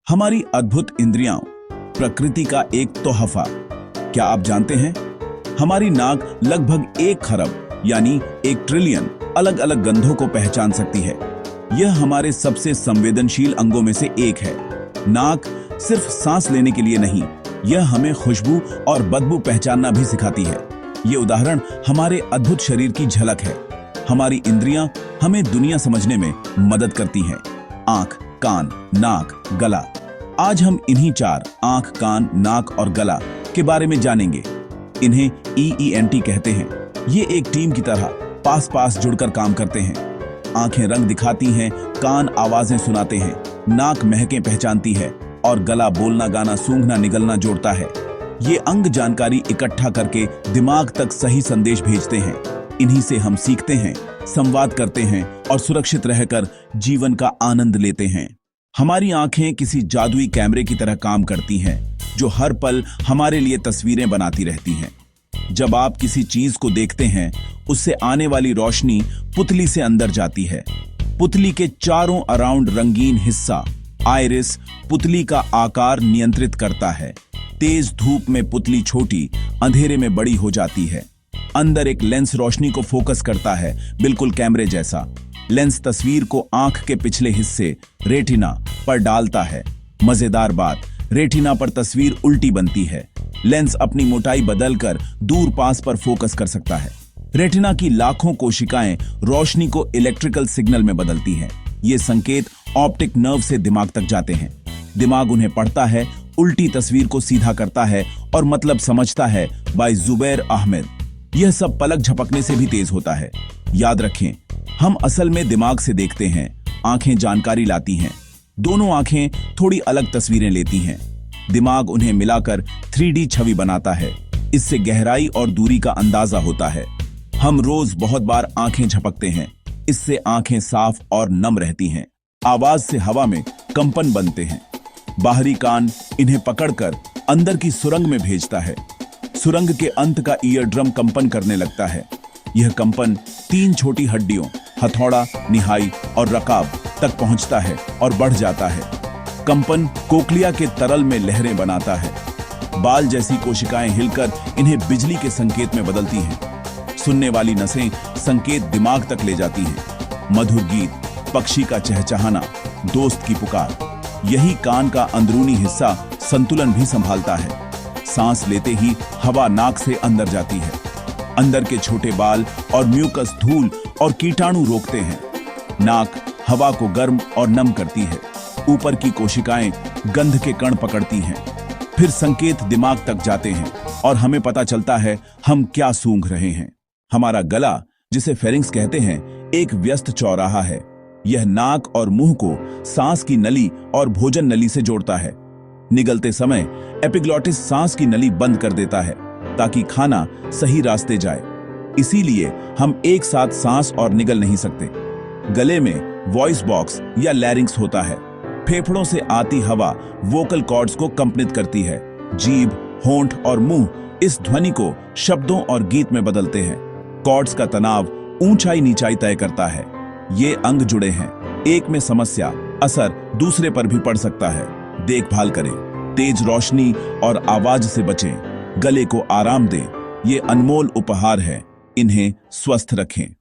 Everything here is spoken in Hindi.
हमारी अद्भुत इंद्रियां प्रकृति का एक तोहफा। क्या आप जानते हैं हमारी नाक लगभग 1 खरब यानी 1 ट्रिलियन अलग अलग गंधों को पहचान सकती है। यह हमारे सबसे संवेदनशील अंगों में से एक है। नाक सिर्फ सांस लेने के लिए नहीं, यह हमें खुशबू और बदबू पहचानना भी सिखाती है। ये उदाहरण हमारे अद्भुत शरीर की झलक है। हमारी इंद्रियां हमें दुनिया समझने में मदद करती हैं। आंख, कान, नाक, गला। आज हम इन्हीं 4 आंख, कान, नाक और गला के बारे में जानेंगे। इन्हें EENT कहते हैं। ये एक टीम की तरह पास पास जुड़कर काम करते हैं। आंखें रंग दिखाती हैं, कान आवाजें सुनाते हैं, नाक महकें पहचानती है और गला बोलना, गाना, सूंघना, निगलना जोड़ता है। ये अंग जानकारी इकट्ठा करके दिमाग तक सही संदेश भेजते हैं। इन्हीं से हम सीखते हैं, संवाद करते हैं और सुरक्षित रहकर जीवन का आनंद लेते हैं। हमारी आंखें किसी जादुई कैमरे की तरह काम करती हैं, जो हर पल हमारे लिए तस्वीरें बनाती रहती हैं। जब आप किसी चीज को देखते हैं, उससे आने वाली रोशनी पुतली से अंदर जाती है। पुतली के चारों अराउंड रंगीन हिस्सा आइरिस पुतली का आकार नियंत्रित करता है। तेज धूप में पुतली छोटी, अंधेरे में बड़ी हो जाती है। अंदर एक लेंस रोशनी को फोकस करता है, बिल्कुल कैमरे जैसा। लेंस तस्वीर को आंख के पिछले हिस्से रेटिना पर डालता है। मजेदार बात, रेटिना पर तस्वीर उल्टी बनती है। लेंस अपनी मोटाई बदलकर दूर पास पर फोकस कर सकता है। रेटिना की लाखों कोशिकाएं रोशनी को इलेक्ट्रिकल सिग्नल में बदलती हैं। ये संकेत ऑप्टिक नर्व से दिमाग तक जाते हैं। दिमाग उन्हें पढ़ता है, उल्टी तस्वीर को सीधा करता है और मतलब समझता है। बाय जुबैर अहमद। यह सब पलक झपकने से भी तेज होता है। याद रखें, हम असल में दिमाग से देखते हैं, आंखें जानकारी लाती हैं। दोनों आंखें थोड़ी अलग तस्वीरें लेती हैं। दिमाग उन्हें मिलाकर 3D छवि बनाता है। इससे गहराई और दूरी का अंदाजा होता है। हम रोज बहुत बार आंखें झपकते हैं। इससे आंखें साफ और नम रहती हैं। आवाज से हवा में कंपन बनते हैं। बाहरी कान इन्हें पकड़कर अंदर की सुरंग में भेजता है। सुरंग के अंत का ईयर ड्रम कंपन करने लगता है। यह कंपन 3 छोटी हड्डियों हथौड़ा, निहाई और रकाब तक पहुंचता है और बढ़ जाता है। कंपन कोक्लिया के तरल में लहरें बनाता है। बाल जैसी कोशिकाएं हिलकर इन्हें बिजली के संकेत में बदलती हैं। सुनने वाली नसें संकेत दिमाग तक ले जाती हैं। मधुर गीत, पक्षी का चहचहाना, दोस्त की पुकार। यही कान का अंदरूनी हिस्सा संतुलन भी संभालता है। सांस लेते ही हवा नाक से अंदर जाती है। अंदर के छोटे बाल और म्यूकस धूल और कीटाणु रोकते हैं। नाक हवा को गर्म और नम करती है। ऊपर की कोशिकाएं गंध के कण पकड़ती हैं। फिर संकेत दिमाग तक जाते हैं और हमें पता चलता है हम क्या सूंघ रहे हैं। हमारा गला, जिसे फेरिंक्स कहते हैं, एक व्यस्त चौराहा है। यह नाक और मुंह को सांस की नली और भोजन नली से जोड़ता है। निगलते समय एपिग्लॉटिस सांस की नली बंद कर देता है ताकि खाना सही रास्ते जाए। इसीलिए हम एक साथ सांस और निगल नहीं सकते। गले में वॉइस बॉक्स या लैरिंक्स होता है। फेफड़ों से आती हवा वोकल कॉर्ड्स को कंपनित करती है। जीभ, होंठ और मुंह इस ध्वनि को शब्दों और गीत में बदलते हैं। कॉर्ड्स का तनाव ऊंचाई नीचाई तय करता है। ये अंग जुड़े हैं। एक में समस्या, असर दूसरे पर भी पड़ सकता है। देखभाल करें, तेज रोशनी और आवाज से बचें, गले को आराम दें। ये अनमोल उपहार है। इन्हें स्वस्थ रखें।